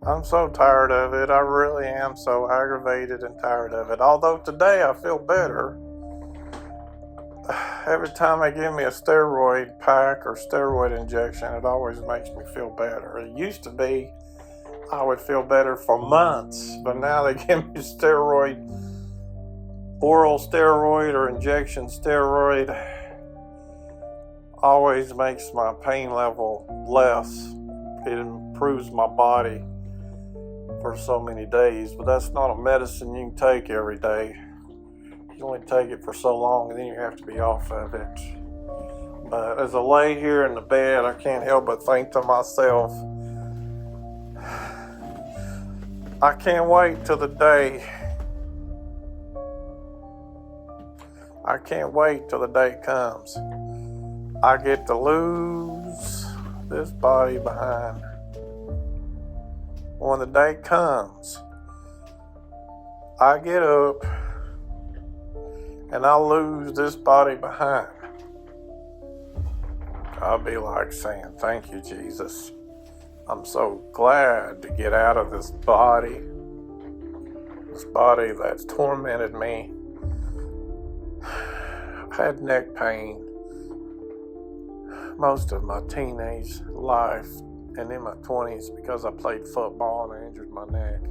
I'm so tired of it. I really am so aggravated and tired of it. Although today I feel better. Every time they give me a steroid pack or steroid injection, it always makes me feel better. It used to be I would feel better for months, but now they give me oral steroid or injection steroid. Always makes my pain level less. It improves my body for so many days, but that's not a medicine you can take every day. You only take it for so long and then you have to be off of it. But as I lay here in the bed, I can't help but think to myself, I can't wait till the day. I can't wait till the day comes. I get to lose this body behind. When the day comes, I get up and I lose this body behind. I'll be like saying, thank you, Jesus. I'm so glad to get out of this body that's tormented me. I had neck pain most of my teenage life and in my 20s because I played football and I injured my neck.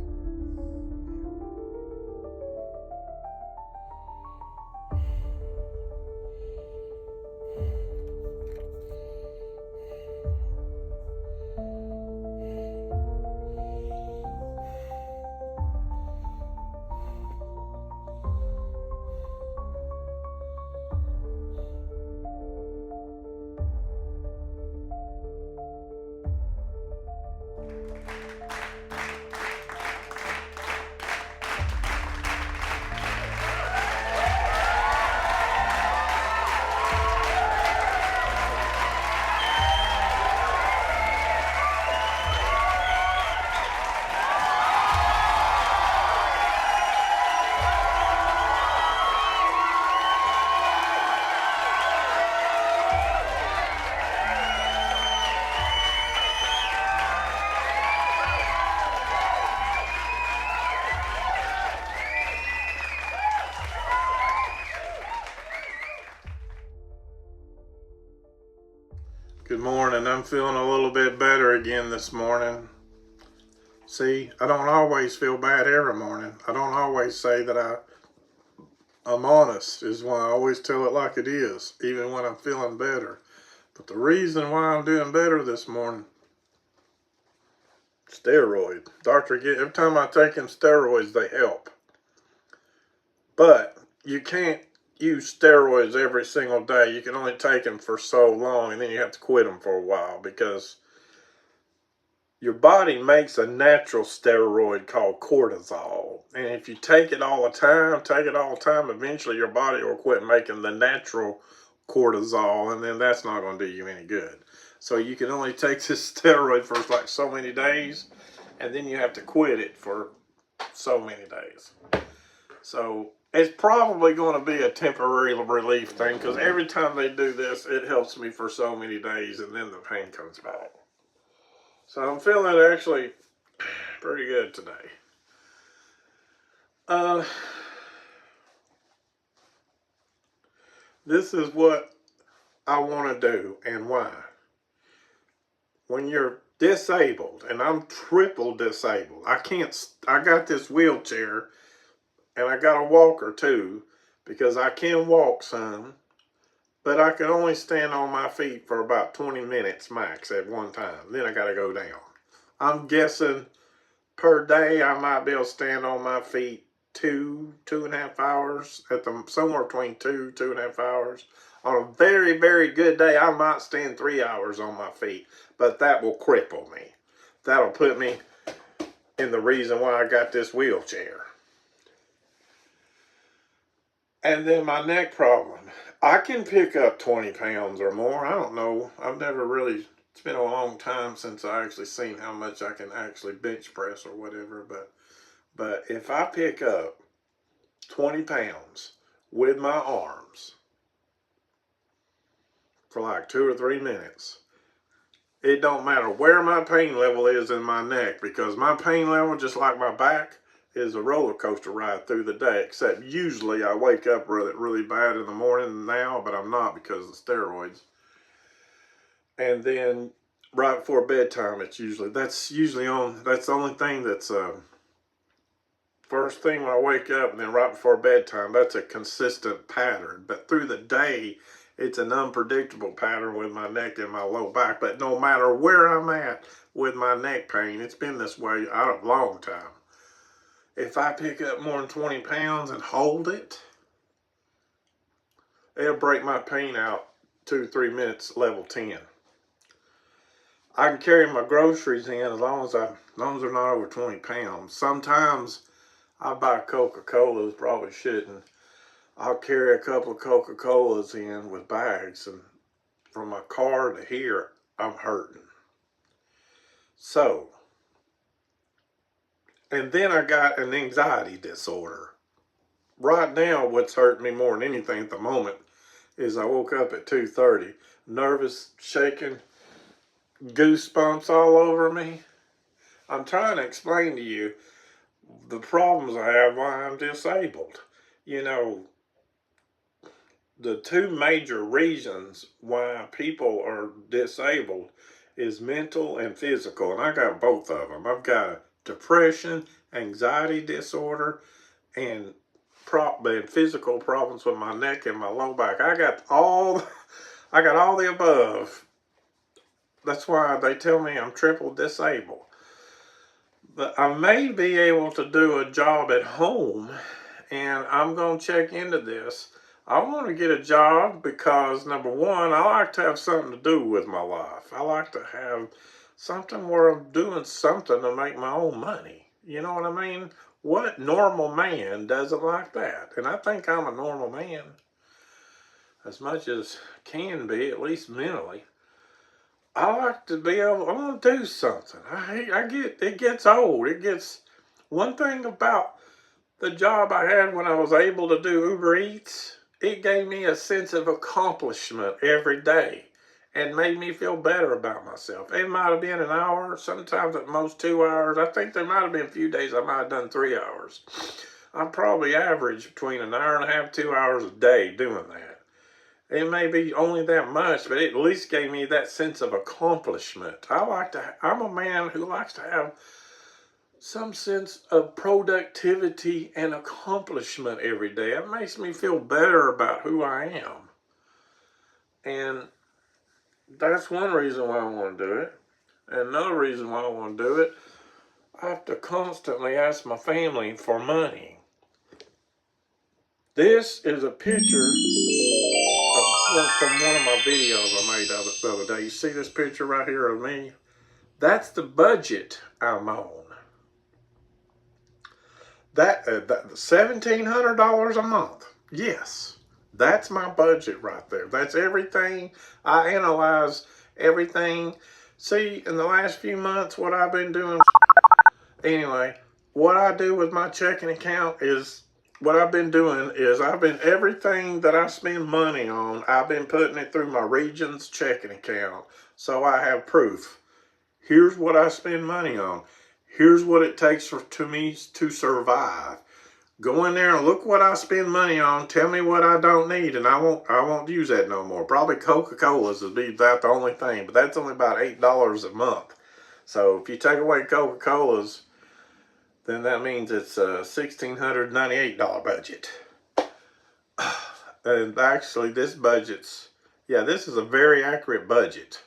Good morning. I'm feeling a little bit better again this morning. See, I don't always feel bad every morning. I don't always say that I'm honest, is why I always tell it like it is, even when I'm feeling better. But the reason why I'm doing better this morning, steroid. Every time I take them steroids, they help. But you can't use steroids every single day. You can only take them for so long, and then you have to quit them for a while because your body makes a natural steroid called cortisol. And if you take it all the time, eventually your body will quit making the natural cortisol, and then that's not going to do you any good. So you can only take this steroid for like so many days, and then you have to quit it for so many days. So it's probably going to be a temporary relief thing because every time they do this, it helps me for so many days, and then the pain comes back. So I'm feeling actually pretty good today. This is what I want to do and why. When you're disabled, and I'm triple disabled, I got this wheelchair and I got a walker too because I can walk some, but I can only stand on my feet for about 20 minutes max at one time. Then I got to go down. I'm guessing per day I might be able to stand on my feet 2.5 hours somewhere between 2.5 hours. On a very, very good day, I might stand 3 hours on my feet, but that will cripple me. That'll put me in the reason why I got this wheelchair. And then my neck problem. I can pick up 20 pounds or more. I don't know. It's been a long time since I actually seen how much I can actually bench press or whatever, but if I pick up 20 pounds with my arms for like 2 or 3 minutes, It don't matter where my pain level is in my neck, because my pain level, just like my back, is a roller coaster ride through the day, except usually I wake up really bad in the morning now, but I'm not because of the steroids. And then right before bedtime, that's the only thing that's first thing when I wake up, and then right before bedtime, that's a consistent pattern. But through the day, it's an unpredictable pattern with my neck and my low back. But no matter where I'm at with my neck pain, it's been this way a long time. If I pick up more than 20 pounds and hold it, it'll break my pain out 2-3 minutes, level 10. I can carry my groceries in as long as they're not over 20 pounds. Sometimes I buy Coca-Colas, probably shouldn't. I'll carry a couple of Coca-Colas in with bags, and from my car to here, I'm hurting. So, and then I got an anxiety disorder. Right now, what's hurting me more than anything at the moment is I woke up at 2:30, nervous, shaking, goosebumps all over me. I'm trying to explain to you the problems I have why I'm disabled. You know, the two major reasons why people are disabled is mental and physical, and I got both of them. I've got depression, anxiety disorder, and physical problems with my neck and my low back. I got all the above. That's why they tell me I'm triple disabled. But I may be able to do a job at home, and I'm going to check into this. I want to get a job because, number one, I like to have something to do with my life. I like to have something where I'm doing something to make my own money. You know what I mean? What normal man doesn't like that? And I think I'm a normal man, as much as can be, at least mentally. I like to be able, I want to do something. It gets old. One thing about the job I had when I was able to do Uber Eats, it gave me a sense of accomplishment every day and made me feel better about myself. It might have been an hour, sometimes at most 2 hours. I think there might have been a few days I might have done 3 hours. I probably average between an hour and a half, 2 hours a day doing that. It may be only that much, but it at least gave me that sense of accomplishment. I'm a man who likes to have some sense of productivity and accomplishment every day. It makes me feel better about who I am. And that's one reason why I want to do it. And another reason why I want to do it, I have to constantly ask my family for money. This is a picture from one of my videos I made the other day. You see this picture right here of me? That's the budget I'm on. That $1,700 a month. Yes, that's my budget right there. That's everything. I analyze everything. See, in the last few months, what I've been doing. Anyway, what I do with my checking account is, what I've been doing is everything that I spend money on, I've been putting it through my Regions checking account. So I have proof. Here's what I spend money on. Here's what it takes to me to survive. Go in there and look what I spend money on. Tell me what I don't need, and I won't use that no more. Probably Coca-Colas would be about the only thing, but that's only about $8 a month. So if you take away Coca-Colas, then that means it's a $1,698 budget. And actually, this is a very accurate budget.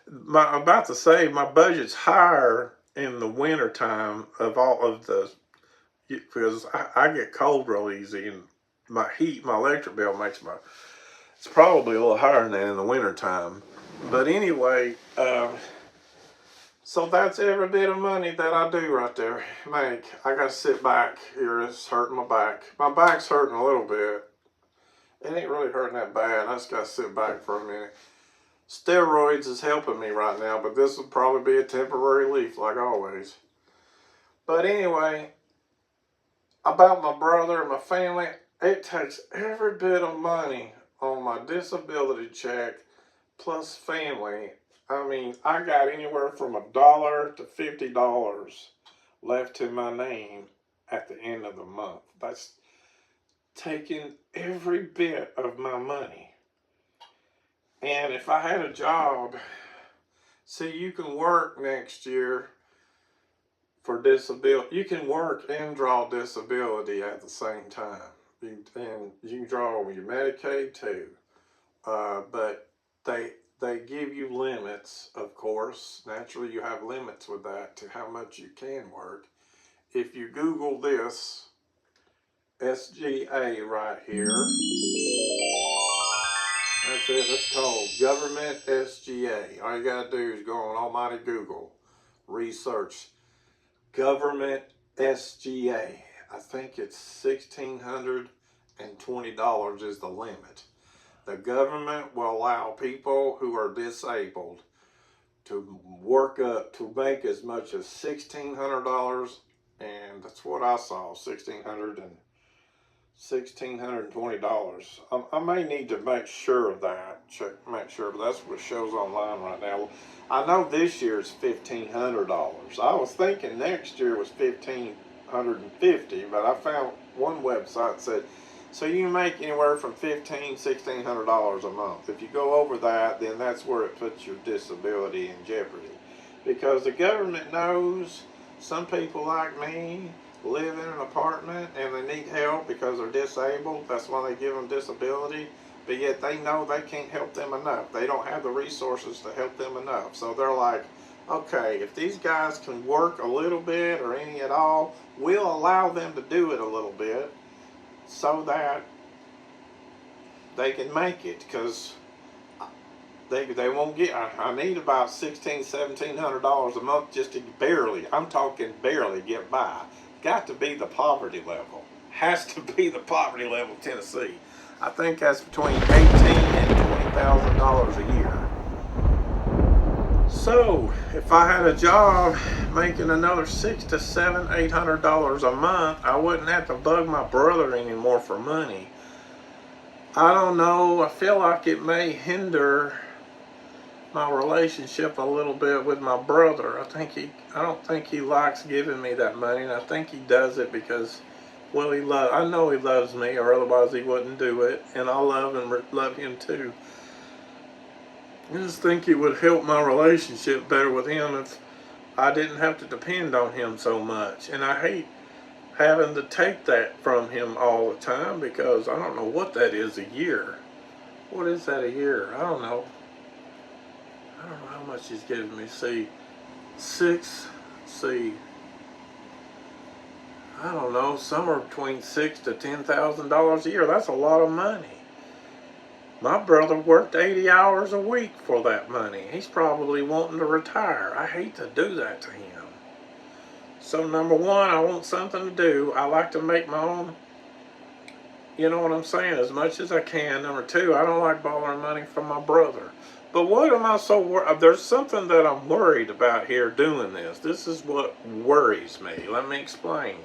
I'm about to say my budget's higher in the winter time because I get cold real easy, and my electric bill it's probably a little higher than that in the winter time. But anyway, so that's every bit of money that I do right there make. I gotta sit back here. It's hurting my back. My back's hurting a little bit. It ain't really hurting that bad. I just gotta sit back for a minute. Steroids is helping me right now, but this will probably be a temporary relief like always. But anyway, about my brother and my family, it takes every bit of money on my disability check plus family I mean, I got anywhere from $1 to $50 left to my name at the end of the month. That's taking every bit of my money. And if I had a job, see, you can work next year for disability. You can work and draw disability at the same time. And you can draw your Medicaid too. But they give you limits, of course. Naturally, you have limits with that to how much you can work. If you Google this, SGA right here, that's it. That's called Government SGA. All you got to do is go on almighty Google, research Government SGA. I think it's $1,620 is the limit. The government will allow people who are disabled to work up to make as much as $1,600, and that's what I saw, $1,620. I may need to make sure of that. Make sure, but that's what it shows online right now. I know this year is $1,500. I was thinking next year was $1,550, but I found one website that said, so you can make anywhere from $1,600 a month. If you go over that, then that's where it puts your disability in jeopardy. Because the government knows some people like me live in an apartment and they need help because they're disabled. That's why they give them disability. But yet they know they can't help them enough. They don't have the resources to help them enough. So they're like, okay, if these guys can work a little bit or any at all, we'll allow them to do it a little bit so that they can make it, because they won't get, I need about $1,700 a month just to barely, I'm talking barely get by. Got to be the poverty level. Has to be the poverty level, Tennessee. I think that's between $18,000 and $20,000 a year. So if I had a job making another $600 to $800 a month, I wouldn't have to bug my brother anymore for money. I don't know. I feel like it may hinder my relationship a little bit with my brother. I don't think he likes giving me that money, and I think he does it because, well, I know he loves me, or otherwise he wouldn't do it, and I love him too. I just think it would help my relationship better with him if I didn't have to depend on him so much. And I hate having to take that from him all the time, because I don't know what that is a year. What is that a year? I don't know. I don't know how much he's giving me. I don't know, somewhere between $6,000 to $10,000 a year. That's a lot of money. My brother worked 80 hours a week for that money. He's probably wanting to retire. I hate to do that to him. So number one, I want something to do. I like to make my own, you know what I'm saying, as much as I can. Number two, I don't like borrowing money from my brother. But what am I so worried? There's something that I'm worried about here doing this. This is what worries me. Let me explain.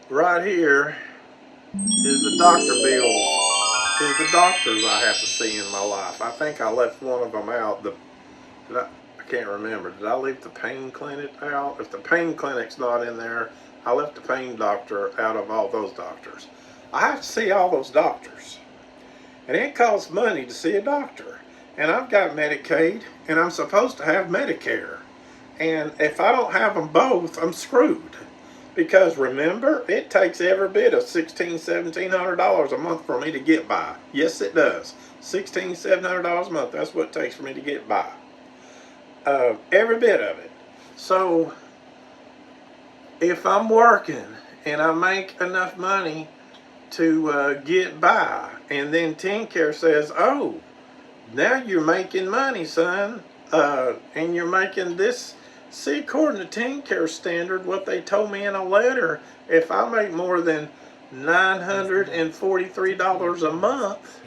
Right here is the doctor bills. Is the doctors I have to see in my life. I think I left one of them out. I can't remember. Did I leave the pain clinic out? If the pain clinic's not in there, I left the pain doctor out of all those doctors. I have to see all those doctors. And it costs money to see a doctor. And I've got Medicaid, and I'm supposed to have Medicare. And if I don't have them both, I'm screwed. Because remember, it takes every bit of $1,600, $1,700 a month for me to get by. Yes, it does. $1,600, $1,700 a month. That's what it takes for me to get by. Every bit of it. So, if I'm working and I make enough money to get by, and then TNcare says, oh, now you're making money, son, and you're making this. See, according to TNcare standard, what they told me in a letter, if I make more than $943 a month,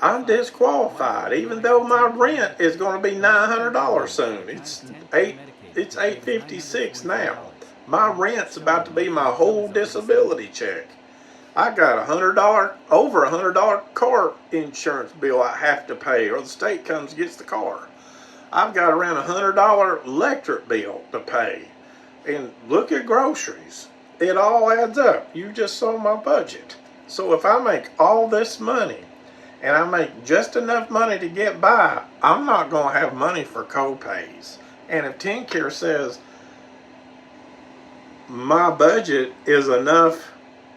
I'm disqualified, even though my rent is going to be $900 soon. It's $856 now. My rent's about to be my whole disability check. I got over $100 car insurance bill I have to pay, or the state comes and gets the car. I've got around $100 electric bill to pay. And look at groceries. It all adds up. You just saw my budget. So if I make all this money and I make just enough money to get by, I'm not going to have money for co-pays. And if TNcare says my budget is enough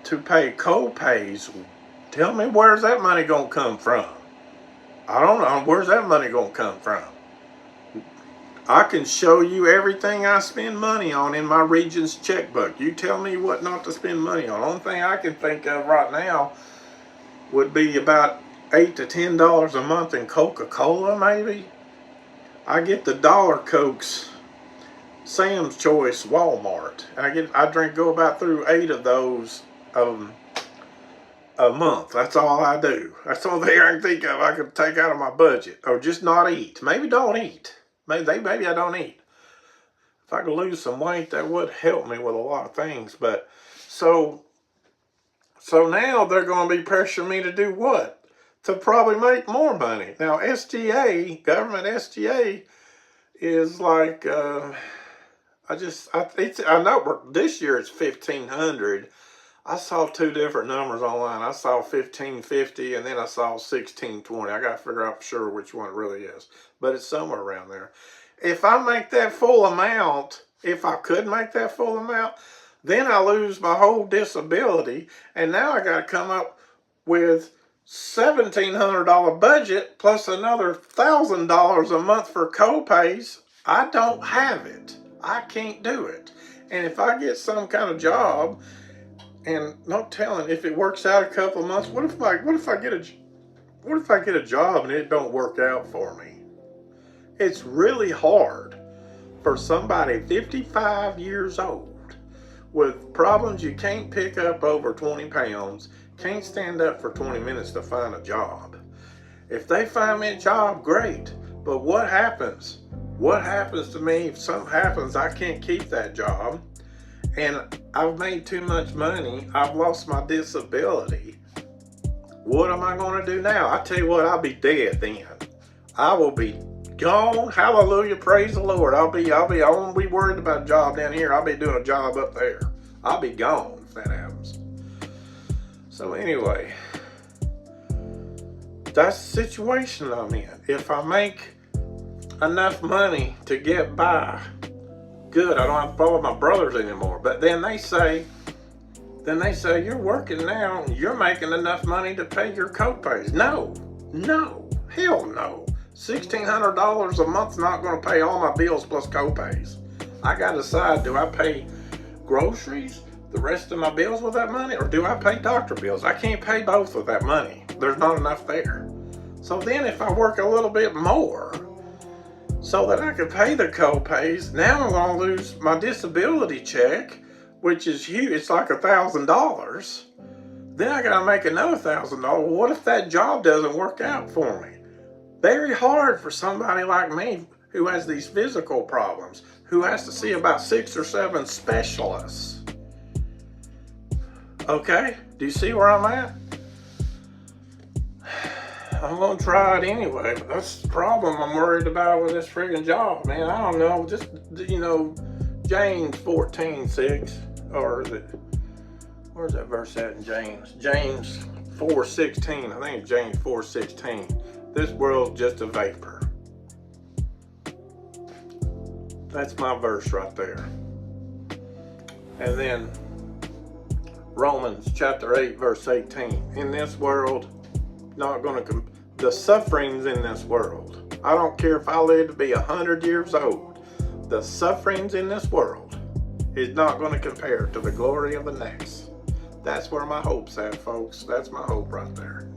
to pay co-pays, tell me, where's that money going to come from? I don't know. Where's that money going to come from? I can show you everything I spend money on in my region's checkbook. You tell me what not to spend money on. The only thing I can think of right now would be about $8 to $10 a month in Coca-Cola, maybe. I get the dollar Cokes, Sam's Choice, Walmart. Go about through 8 of those a month. That's all I do. That's the only thing I can think of I could take out of my budget, or just not eat. Maybe don't eat. Maybe I don't eat. If I could lose some weight, that would help me with a lot of things. But so now they're going to be pressuring me to do what? To probably make more money. Now SGA, government SGA, is like I know this year it's 1,500. I saw 2 different numbers online. I saw 1,550 and then I saw 1,620. I got to figure out for sure which one it really is, but it's somewhere around there. If I make that full amount, if I could make that full amount, then I lose my whole disability, and now I got to come up with $1,700 budget plus another $1,000 a month for co-pays. I don't have it. I can't do it. And if I get some kind of job, and no telling if it works out a couple of months, what if I get a job and it don't work out for me? It's really hard for somebody 55 years old with problems you can't pick up over 20 pounds, can't stand up for 20 minutes to find a job. If they find me a job, great. But what happens? What happens to me if something happens, I can't keep that job, and I've made too much money, I've lost my disability? What am I going to do now? I tell you what, I'll be dead then. I will be gone. Hallelujah, praise the Lord. I won't be worried about a job down here. I'll be doing a job up there. I'll be gone if that happens. So anyway, that's the situation I'm in. If I make enough money to get by, good, I don't have to follow my brothers anymore. But then they say you're working now, you're making enough money to pay your co-pays. No, hell no. $1,600 a month's not going to pay all my bills plus co-pays. I got to decide, do I pay groceries, the rest of my bills with that money, or do I pay doctor bills? I can't pay both with that money. There's not enough there. So then if I work a little bit more so that I can pay the co-pays, now I'm going to lose my disability check, which is huge. It's like $1,000. Then I got to make another $1,000. What if that job doesn't work out for me? Very hard for somebody like me who has these physical problems, who has to see about 6 or 7 specialists. Okay, do you see where I'm at? I'm going to try it anyway, but that's the problem I'm worried about with this friggin' job, man. I don't know, just, James 14:6, or is it, where's that verse at in James? James 4:16, I think it's James 4:16. This world's just a vapor. That's my verse right there. And then Romans chapter 8, verse 18. In this world, the sufferings in this world, I don't care if I live to be 100 years old, the sufferings in this world is not going to compare to the glory of the next. That's where my hope's at, folks. That's my hope right there.